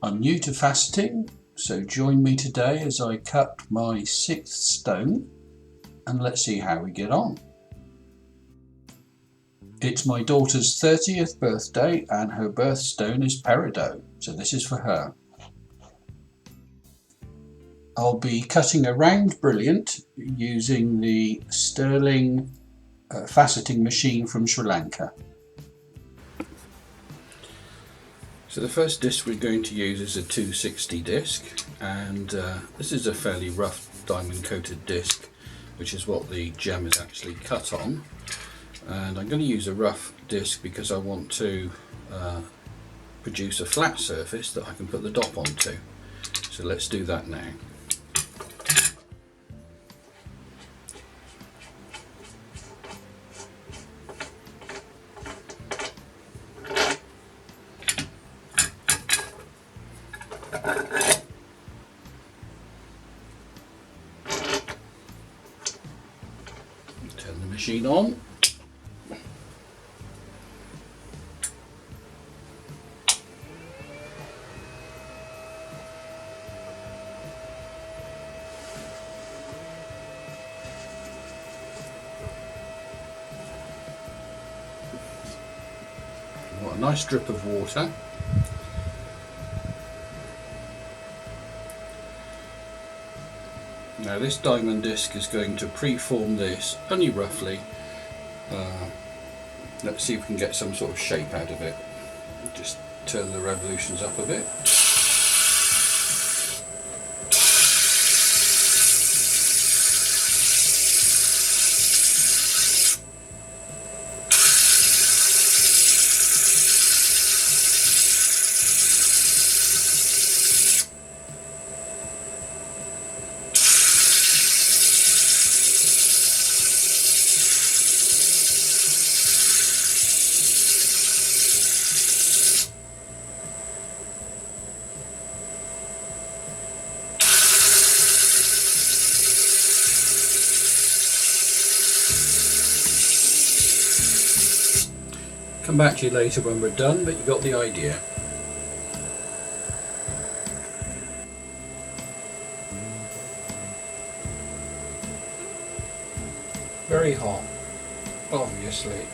I'm new to faceting, so join me today as I cut my 6th stone and let's see how we get on. It's my daughter's 30th birthday and her birthstone is Peridot, so this is for her. I'll be cutting a round brilliant using the Sterling faceting machine from Sri Lanka. So the first disc we're going to use is a 260 disc, and this is a fairly rough diamond coated disc, which is what the gem is actually cut on. And I'm going to use a rough disc because I want to produce a flat surface that I can put the dot onto. So let's do that now. Turn the machine on. Got a nice drip of water. Now this diamond disc is going to pre-form this only roughly. Let's see if we can get some sort of shape out of it. Just turn the revolutions up a bit. Come back to you later when we're done, but you got the idea. Very hot, obviously.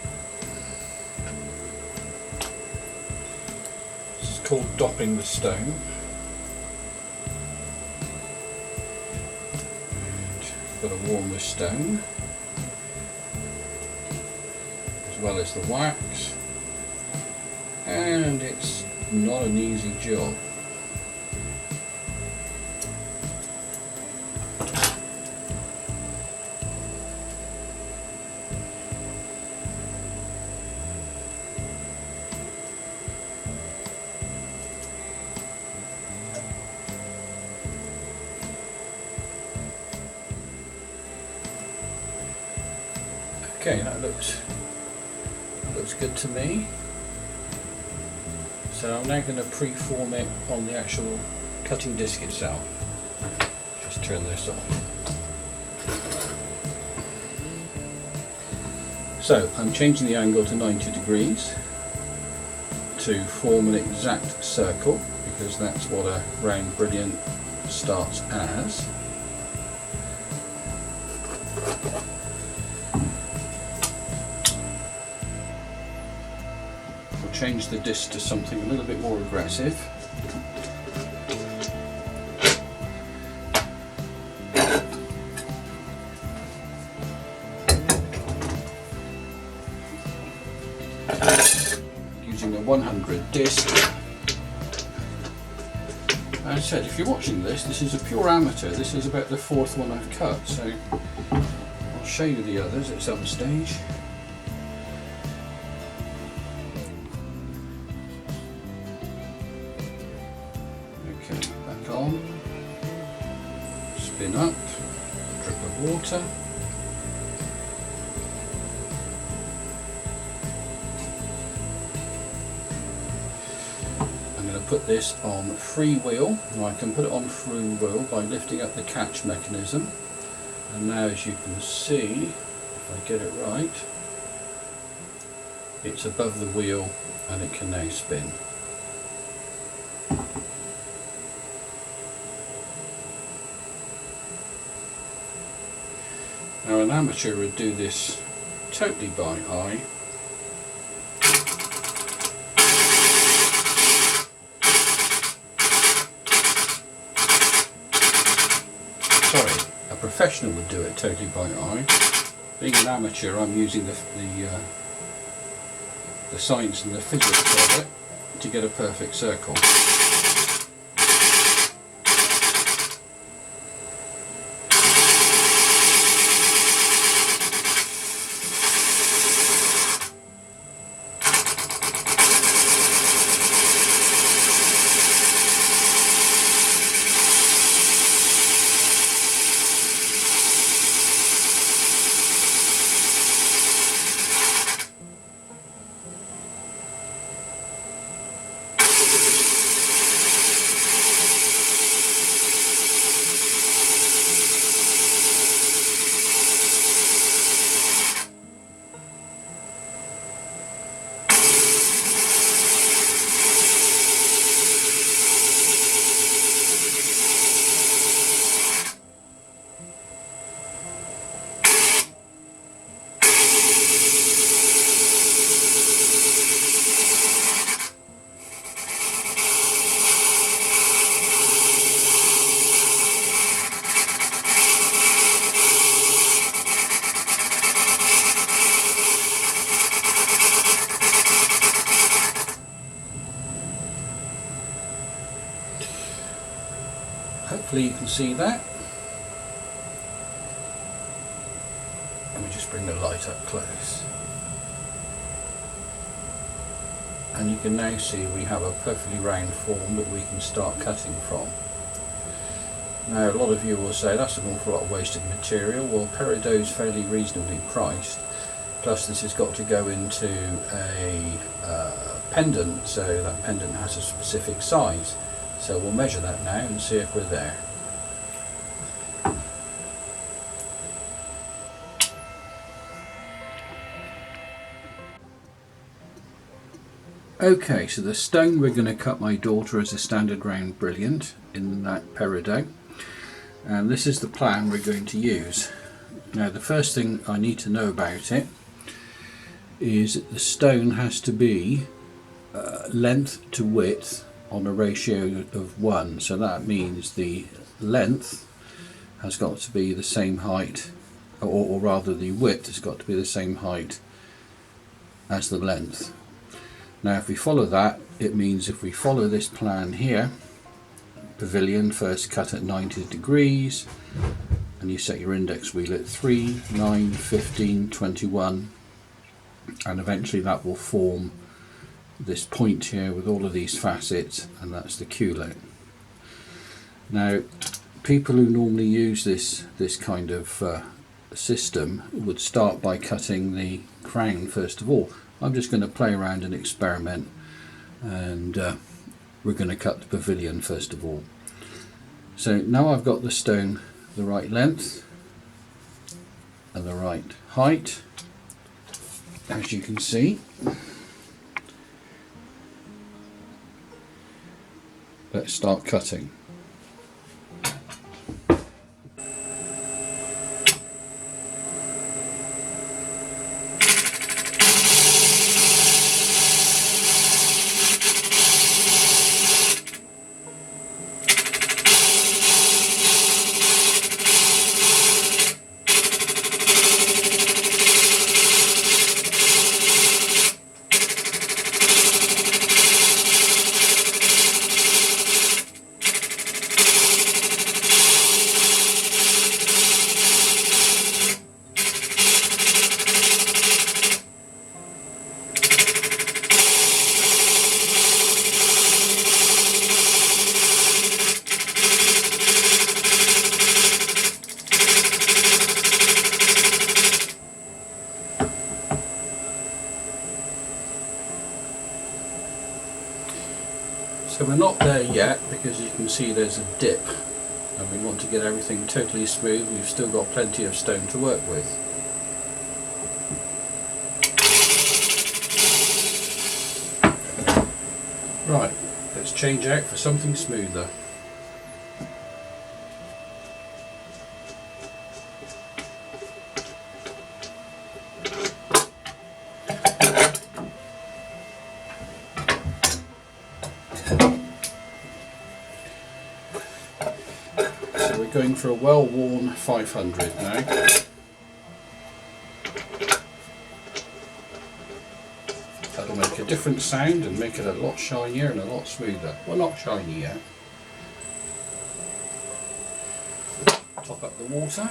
This is called dopping the stone. Got to warm the stone, as well as the wax. And it's not an easy job. Okay, that looks good to me. So I'm now going to pre-form it on the actual cutting disc itself. Just turn this on. So I'm changing the angle to 90 degrees to form an exact circle, because that's what a round brilliant starts as. Change the disc to something a little bit more aggressive. Using a 100 disc. As I said, if you're watching this is a pure amateur. This is about the 4th one I've cut, so I'll show you the others at some stage. Okay, back on, spin up, drip of water. I'm going to put this on freewheel. Now I can put it on freewheel by lifting up the catch mechanism, and now as you can see, if I get it right, it's above the wheel and it can now spin. Now an amateur would do this totally by eye. Sorry, a professional would do it totally by eye. Being an amateur, I'm using the science and the physics of it to get a perfect circle. Hopefully you can see that. Let me just bring the light up close. And you can now see we have a perfectly round form that we can start cutting from. Now a lot of you will say that's an awful lot of wasted material. Well, Peridot is fairly reasonably priced, plus this has got to go into a pendant, so that pendant has a specific size. So we'll measure that now and see if we're there. Okay, so the stone we're going to cut my daughter is a standard round brilliant in that Peridot, and this is the plan we're going to use. Now the first thing I need to know about it is that the stone has to be length to width on a ratio of 1, so that means the length has got to be the same height, or rather the width has got to be the same height as the length. Now if we follow that, it means if we follow this plan here, Pavilion first cut at 90 degrees, and you set your index wheel at 3, 9, 15, 21, and eventually that will form this point here with all of these facets, and that's the culotte. Now people who normally use this kind of system would start by cutting the crown first of all. I'm just going to play around and experiment, and we're going to cut the pavilion first of all. So now I've got the stone the right length and the right height, as you can see. Let's start cutting. So we're not there yet, because you can see there's a dip, and we want to get everything totally smooth. We've still got plenty of stone to work with. Right, let's change out for something smoother. going for a well-worn 500 now. That'll make a different sound and make it a lot shinier and a lot smoother. Well, not shiny yet. Top up the water.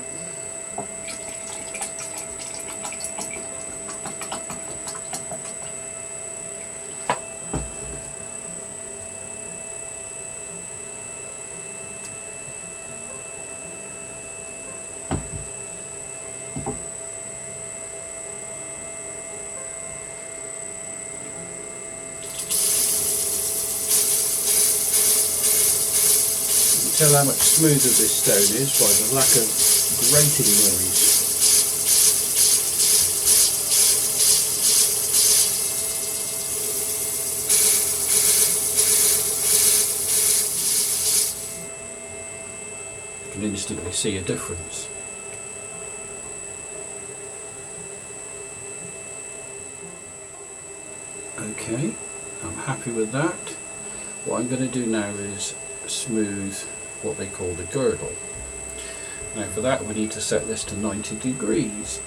Tell how much smoother this stone is by the lack of grating noise. You can instantly see a difference. Okay, I'm happy with that. What I'm going to do now is smooth what they call the girdle. Now for that we need to set this to 90 degrees.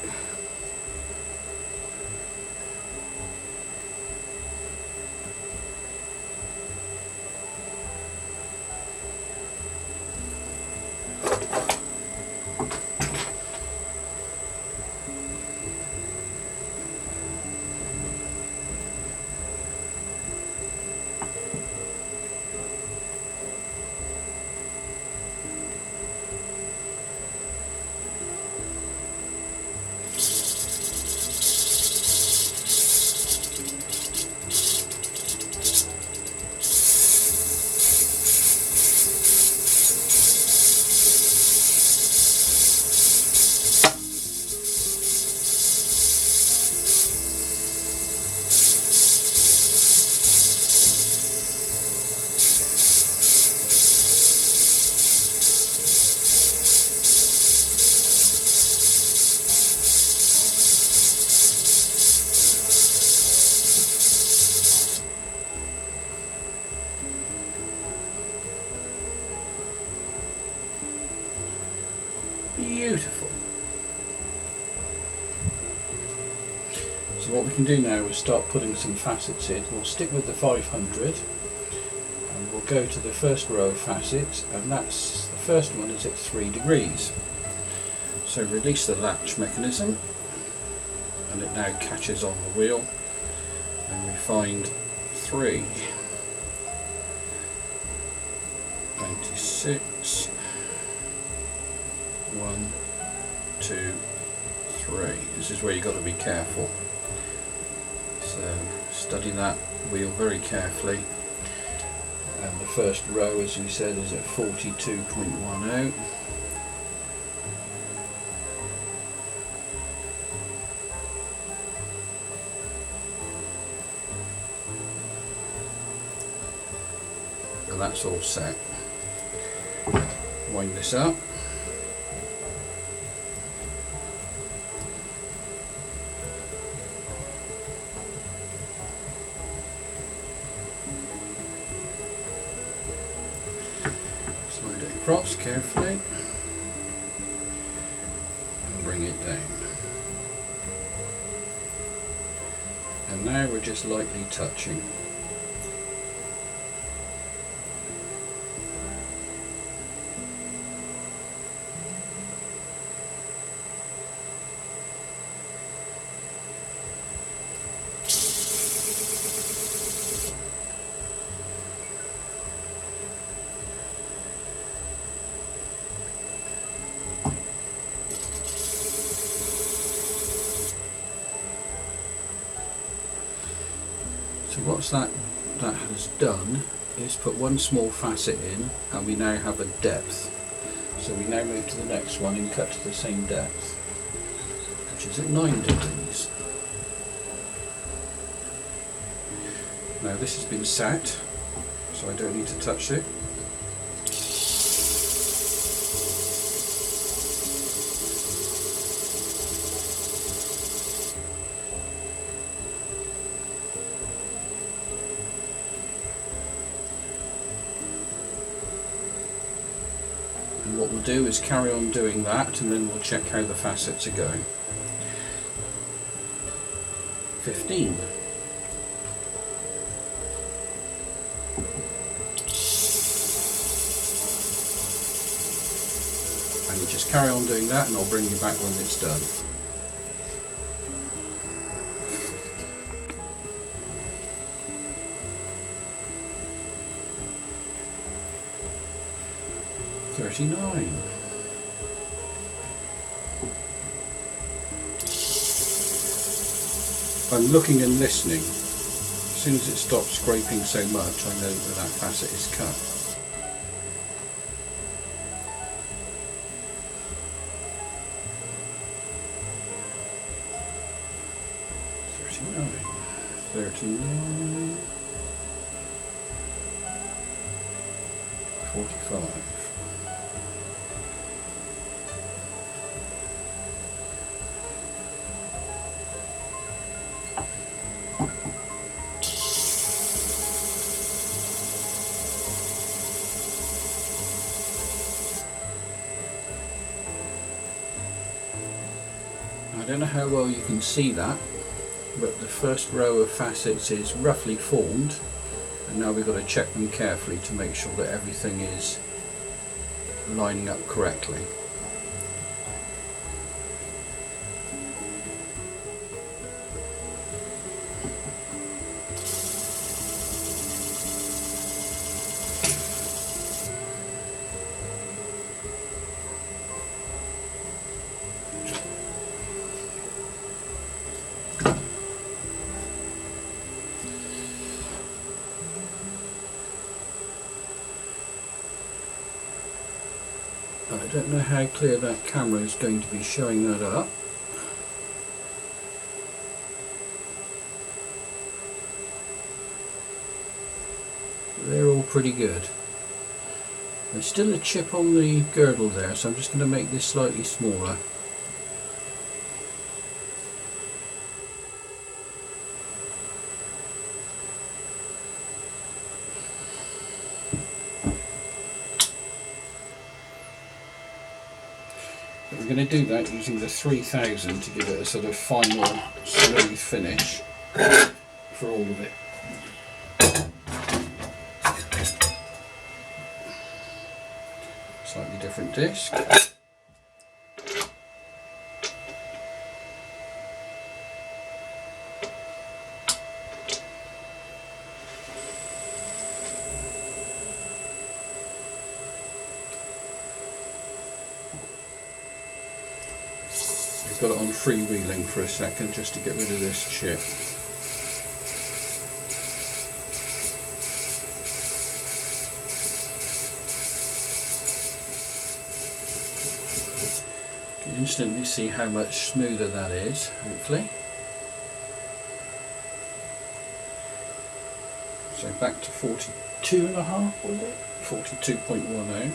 Beautiful. So what we can do now is start putting some facets in. We'll stick with the 500 and we'll go to the first row of facets, and that's the first one is at 3 degrees. So release the latch mechanism and it now catches on the wheel, and we find 3, 26, 1, 2, 3. This is where you've got to be careful. So study that wheel very carefully. And the first row, as we said, is at 42.10. And that's all set. Wind this up. Slide it across carefully and bring it down. And now we're just lightly touching. So what's that has done is put one small facet in, and we now have a depth. So we now move to the next one and cut to the same depth, which is at 9 degrees. Now this has been set, so I don't need to touch it. And what we'll do is carry on doing that, and then we'll check how the facets are going. 15. And you just carry on doing that, and I'll bring you back when it's done. $39. I'm looking and listening. As soon as it stops scraping so much, I know that that facet is cut. $39, 45. I don't know how well you can see that, but the first row of facets is roughly formed, and now we've got to check them carefully to make sure that everything is lining up correctly. I don't know how clear that camera is going to be showing that up. They're all pretty good. There's still a chip on the girdle there, so I'm just going to make this slightly smaller. We're going to do that using the 3000 to give it a sort of final smooth finish for all of it. Slightly different disc. Got it on freewheeling for a second just to get rid of this chip. You can instantly see how much smoother that is, hopefully. So back to 42.5, was it? 42.10.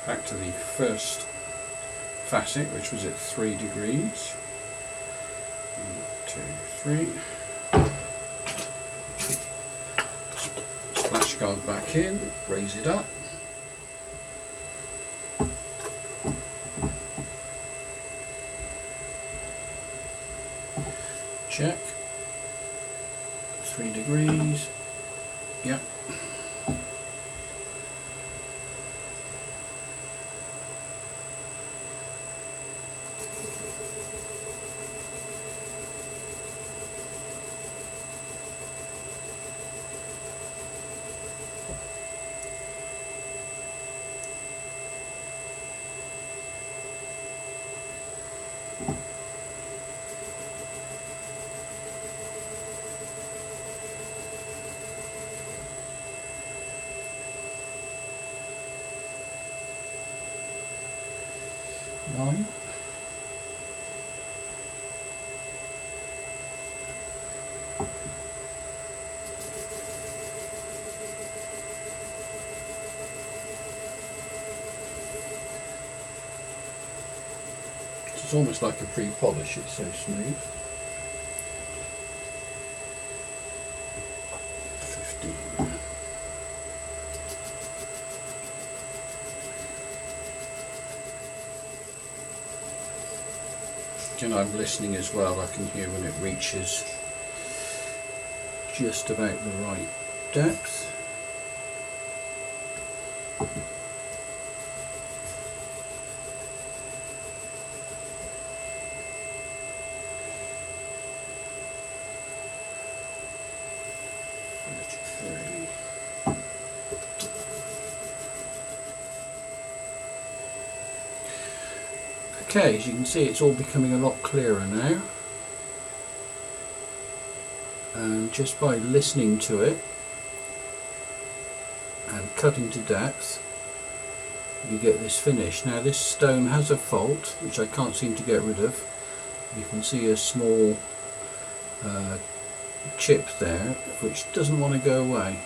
Back to the first facet, which was at 3 degrees. 1, 2, 3. Splash guard back in, raise it up. Check. 3 degrees. Yep. Nine. It's almost like a pre-polish, it's so smooth. and I'm listening as well. I can hear when it reaches just about the right depth. Okay, as you can see, it's all becoming a lot clearer now, and just by listening to it and cutting to depth, you get this finish. Now this stone has a fault which I can't seem to get rid of. You can see a small chip there which doesn't want to go away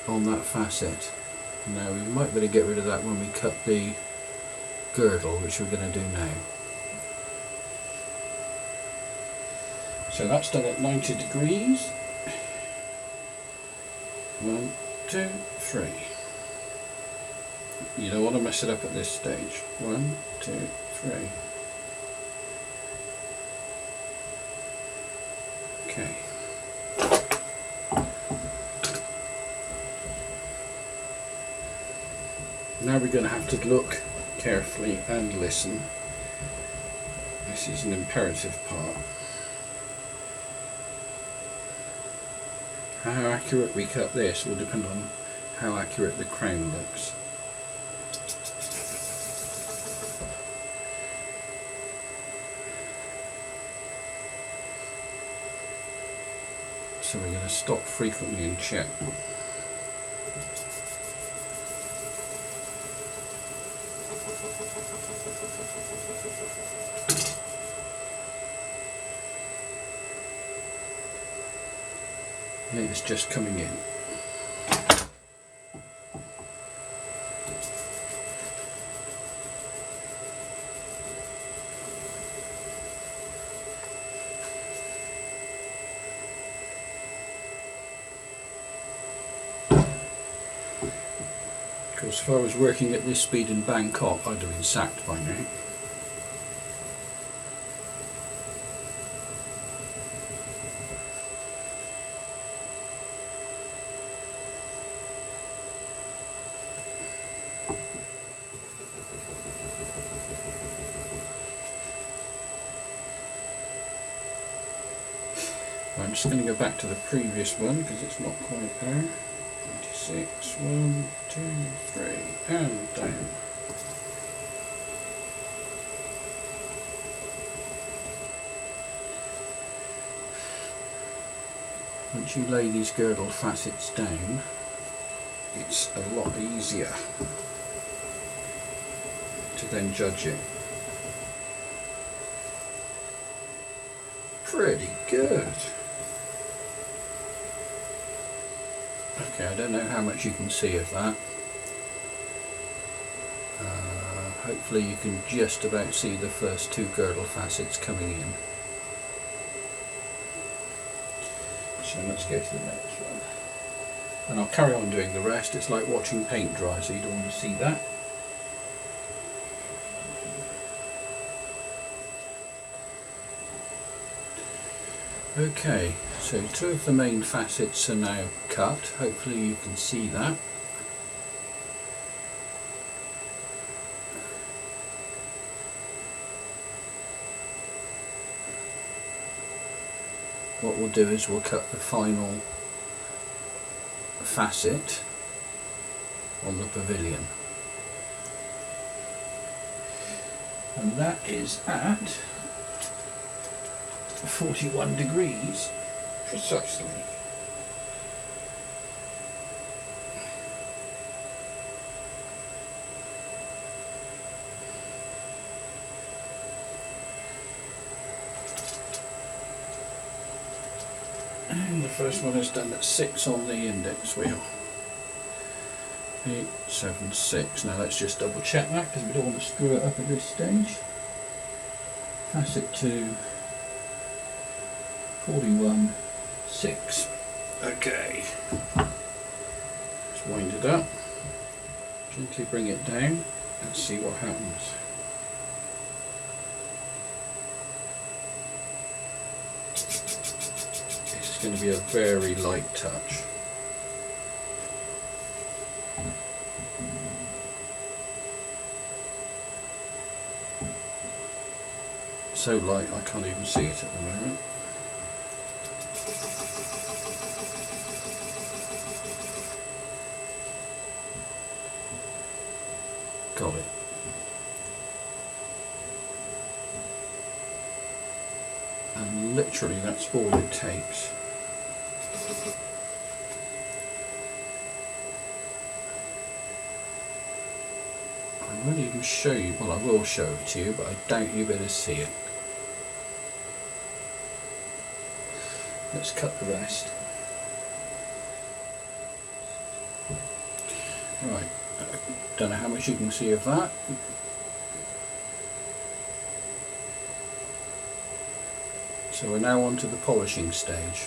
on that facet. Now we might better get rid of that when we cut the girdle, which we're going to do now. So that's done at 90 degrees. 1, 2, 3. You don't want to mess it up at this stage. 1, 2, 3. Okay. Now we're going to have to look carefully and listen. This is an imperative part. How accurate we cut this will depend on how accurate the crown looks. So we're going to stop frequently and check. It's just coming in. Of course, if I was working at this speed in Bangkok, I'd have been sacked by now. I'm just going to go back to the previous one because it's not quite there. 96, 1, 2, 3, and down. Once you lay these girdle facets down, it's a lot easier to then judge it. Pretty good. Okay, I don't know how much you can see of that. Hopefully you can just about see the first two girdle facets coming in. So let's go to the next one. And I'll carry on doing the rest. It's like watching paint dry, so you don't want to see that. Okay, so two of the main facets are now cut. Hopefully you can see that. What we'll do is we'll cut the final facet on the pavilion. And that is at 41 degrees precisely. And the first one is done at 6 on the index wheel. 8, 7, 6. Now let's just double check that because we don't want to screw it up at this stage. Facet 2. 41, 6. Okay. Let's wind it up. Gently bring it down and see what happens. It's going to be a very light touch. So light I can't even see it at the moment. Got it. And literally that's all it takes. I won't even show you, well I will show it to you, but I doubt you better see it. Let's cut the rest. Right, don't know how much you can see of that. So we're now on to the polishing stage.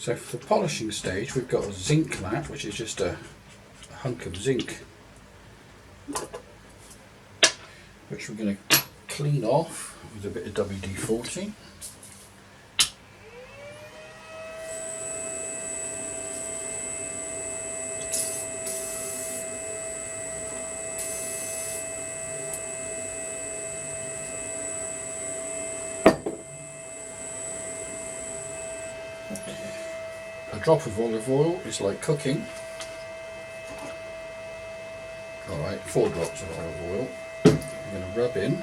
So for the polishing stage we've got a zinc mat, which is just a hunk of zinc which we're going to clean off with a bit of WD-40. A drop of olive oil is like cooking. Alright, 4 drops of olive oil. I'm going to rub in.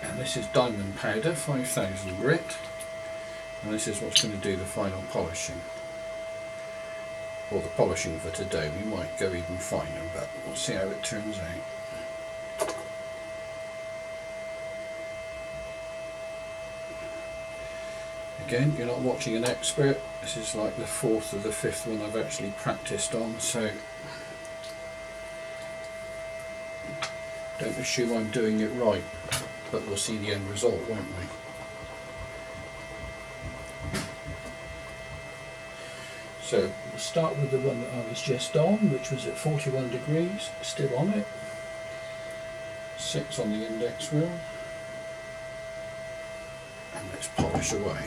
And this is diamond powder, 5000 grit. And this is what's going to do the final polishing. Or the polishing for today. We might go even finer, but we'll see how it turns out. Again, you're not watching an expert. This is like the 4th or the 5th one I've actually practiced on, so don't assume I'm doing it right, but we'll see the end result, won't we? So we'll start with the one that I was just on, which was at 41 degrees, still on it. 6 on the index wheel. And let's polish away.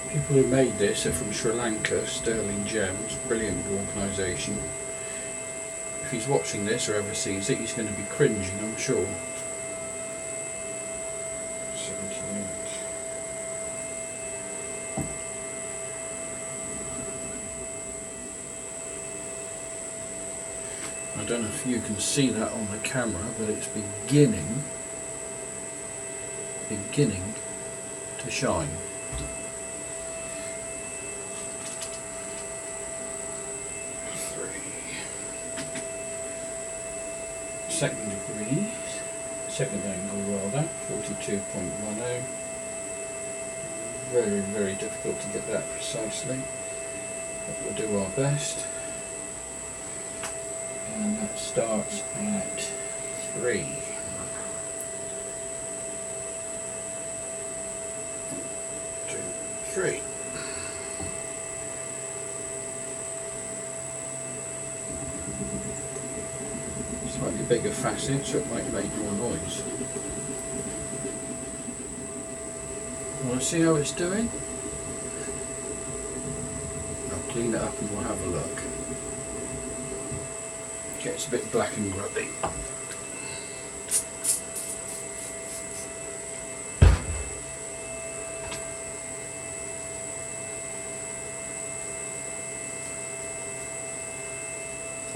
People who made this are from Sri Lanka, Sterling Gems, brilliant organisation. If he's watching this or ever sees it, he's going to be cringing, I'm sure. 78. I don't know if you can see that on the camera, but it's beginning to shine. Second degrees, second angle rather, 42.10. Very, very difficult to get that precisely, but we'll do our best. And that starts at 3. 2, 3. Slightly bigger facet, so it might make more noise. Want to see how it's doing? I'll clean it up and we'll have a look. gets a bit black and grubby.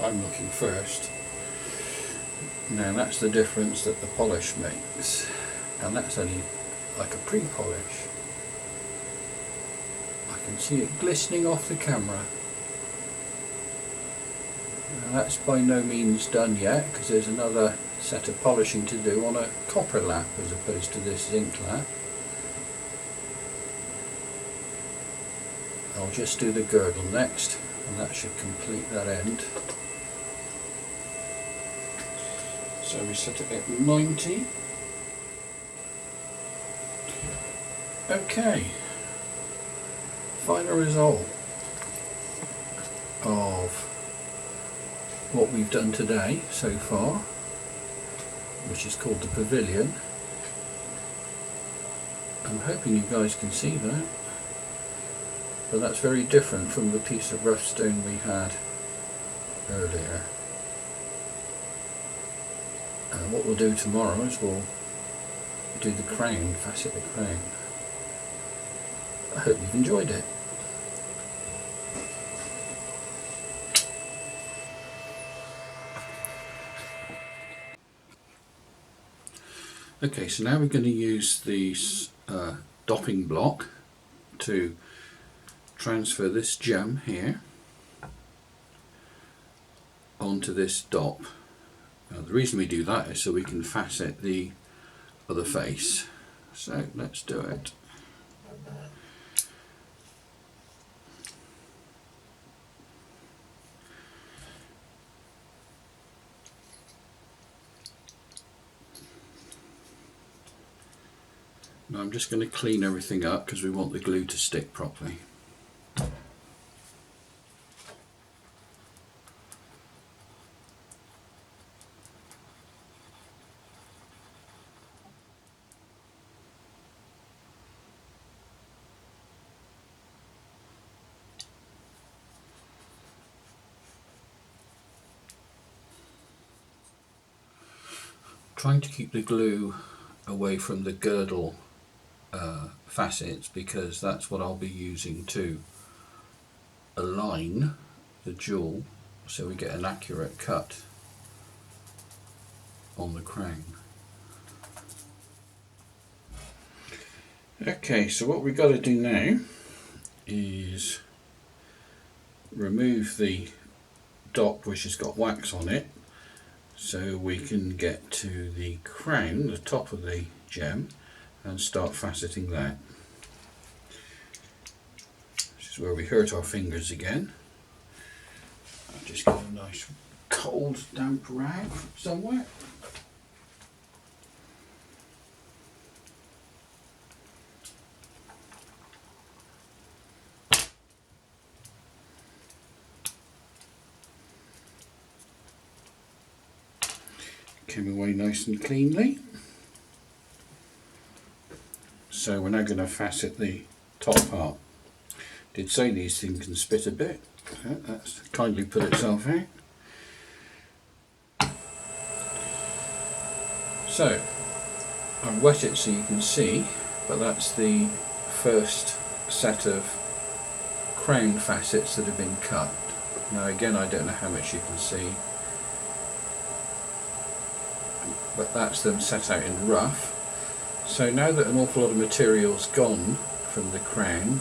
I'm looking first. Now that's the difference that the polish makes, and that's only like a pre-polish. I can see it glistening off the camera. Now that's by no means done yet, because there's another set of polishing to do on a copper lap as opposed to this zinc lap. I'll just do the girdle next, and that should complete that end. So we set it at 90. Okay, final result of what we've done today so far, which is called the Pavilion. I'm hoping you guys can see that, but that's very different from the piece of rough stone we had earlier. And what we'll do tomorrow is we'll do the crown, facet the crown. I hope you've enjoyed it. Okay, so now we're going to use the dopping block to transfer this gem here onto this dop. Now, the reason we do that is so we can facet the other face. So let's do it. Now I'm just going to clean everything up because we want the glue to stick properly. Trying to keep the glue away from the girdle facets, because that's what I'll be using to align the jewel so we get an accurate cut on the crown. Okay, so what we've got to do now is remove the dop which has got wax on it, so we can get to the crown, the top of the gem, and start faceting that. This is where we hurt our fingers again. I'll just get a nice cold damp rag somewhere. Came away nice and cleanly. So we're now going to facet the top part. Did say these things can spit a bit. That's kindly put itself out. So I've wet it so you can see, but that's the first set of crown facets that have been cut. Now again, I don't know how much you can see, but that's them set out in rough. So now that an awful lot of material's gone from the crown,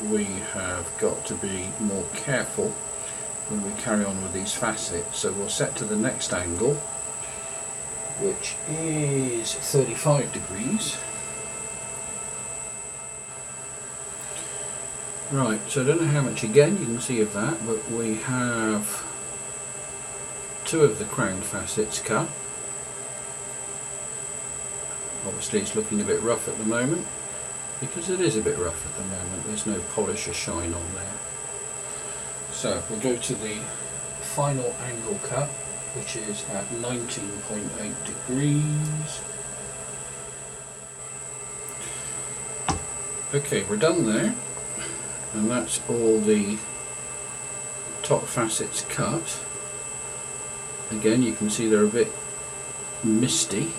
we have got to be more careful when we carry on with these facets. So we'll set to the next angle, which is 35 degrees. Right, so I don't know how much again you can see of that, but we have two of the crown facets cut. Obviously it's looking a bit rough at the moment, because it is a bit rough at the moment. There's no polish or shine on there. So we'll go to the final angle cut, which is at 19.8 degrees. Okay, we're done there, and that's all the top facets cut. Again, you can see they're a bit misty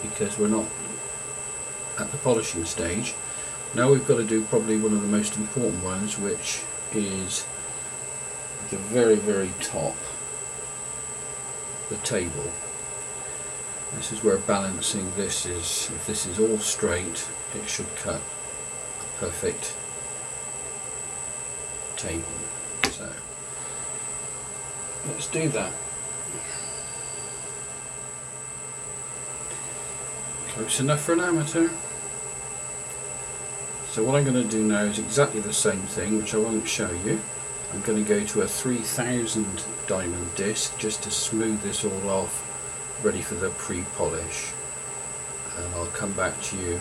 because we're not at the polishing stage. Now we've got to do probably one of the most important ones, which is the very, very top, the table. This is where balancing this is. If this is all straight, it should cut a perfect table. So let's do that. Close enough for an amateur. So what I'm going to do now is exactly the same thing, which I won't show you. I'm going to go to a 3000 diamond disc just to smooth this all off, ready for the pre-polish, and I'll come back to you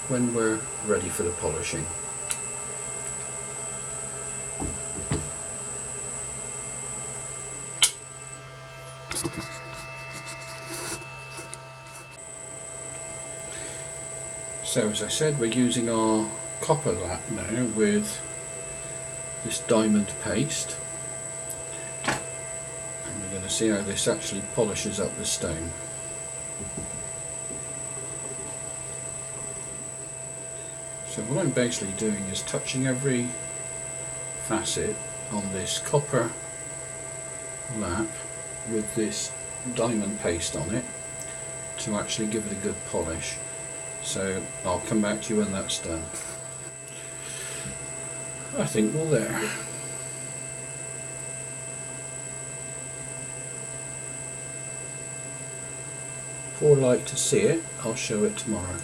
when we're ready for the polishing. So as I said, we're using our copper lap now with this diamond paste, and we're going to see how this actually polishes up the stone. So what I'm basically doing is touching every facet on this copper lap with this diamond paste on it to actually give it a good polish. So I'll come back to you when that's done. I think we're there. Poor light to see it, I'll show it tomorrow.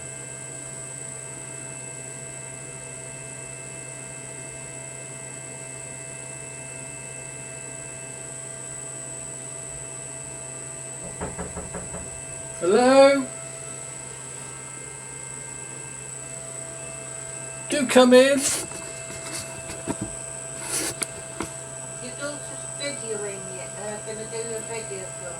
Hello? Do come in. Your daughter's videoing you, going to do a video for.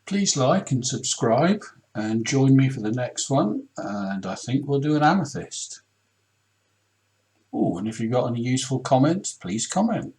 Please like and subscribe and join me for the next one, and I think we'll do an amethyst. Oh, and if you've got any useful comments, please comment.